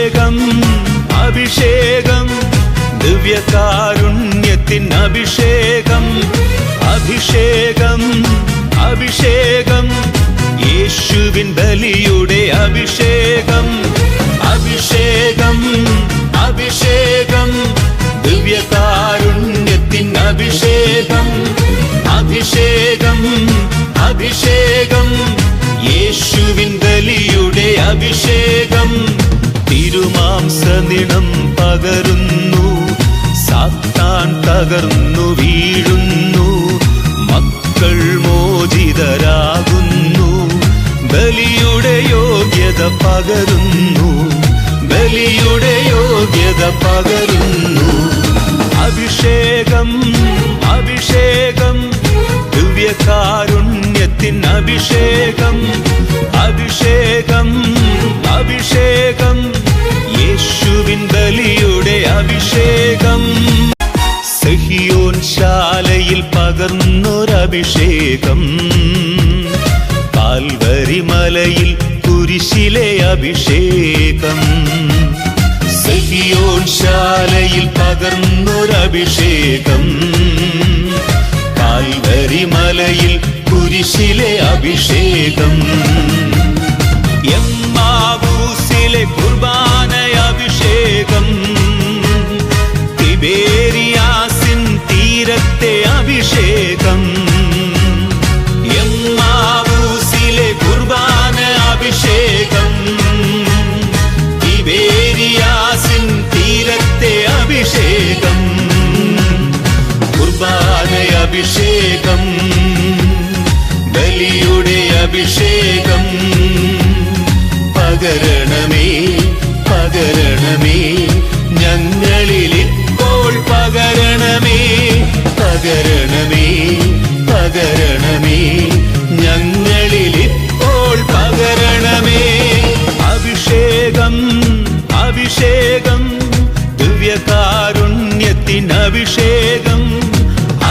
അഭിഷേകം അഭിഷേകം ദിവ്യകാരുണ്യത്തിൻ അഭിഷേകം അഭിഷേകം അഭിഷേകം യേശുവിൻ ബലിയുടെ അഭിഷേകം അഭിഷേകം അഭിഷേകം ദിവ്യകാരുണ്യത്തിൻ അഭിഷേകം അഭിഷേകം അഭിഷേകം യേശുവിൻ ബലിയുടെ അഭിഷേകം തിരുമാംസനിണം പകരുന്നു സാത്താൻ തകർന്നു വീഴുന്നു മക്കൾ മോചിതരാകുന്നു ബലിയുടെ യോഗ്യത പകരുന്നു ബലിയുടെ യോഗ്യത പകരുന്നു അഭിഷേകം അഭിഷേകം ദിവ്യകാരുണ്യത്തിൻ അഭിഷേകം അഭിഷേകം അഭിഷേകം യേശുവിൻ ബലിയുടെ അഭിഷേകം സഹിയോൻ ശാലയിൽ പകർന്നൊരഭിഷേകം കാൽവരി മലയിൽ കുരിശിലെ അഭിഷേകം സഹിയോൻ ശാലയിൽ പകർന്നൊരഭിഷേകം കാൽവരി മലയിൽ കുരിശിലെ അഭിഷേകം എമ്മാവൂസിലെ കുർബാന അഭിഷേകം തിബേരിയാസിൻ തീരത്തെ അഭിഷേകം എമ്മാവൂസിലെ കുർബാന അഭിഷേകം തിബേരിയാസിൻ തീരത്തെ അഭിഷേകം കുർബാന അഭിഷേകം ബലിയുടെ അഭിഷേകം പകരണമേ പകരണമേ ഞങ്ങളിൽ ഇപ്പോൾ പകരണമേ പകരണമേ പകരണമേ ഞങ്ങളിൽ ഇപ്പോൾ പകരണമേ അഭിഷേകം അഭിഷേകം ദിവ്യകാരുണ്യത്തിൻ അഭിഷേകം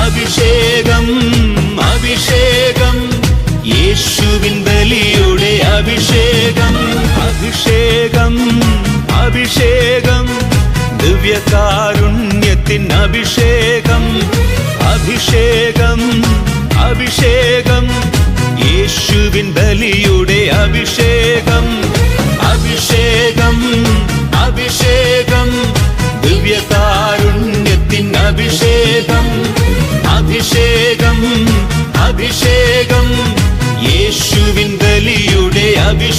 അഭിഷേകം അഭിഷേകം യേശുവിൻ ബലിയുടെ അഭിഷേകം അഭിഷേകം അഭിഷേകം ദിവ്യകാരുണ്യത്തിൻ അഭിഷേകം അഭിഷേകം അഭിഷേകം യേശുവിൻ ബലിയുടെ അഭിഷേകം അഭിഷേകം അഭിഷേകം ദിവ്യകാരുണ്യത്തിൻ അഭിഷേകം അഭിഷേകം അഭിഷേകം യേശുവിൻ ബലിയുടെ അഭിഷേകം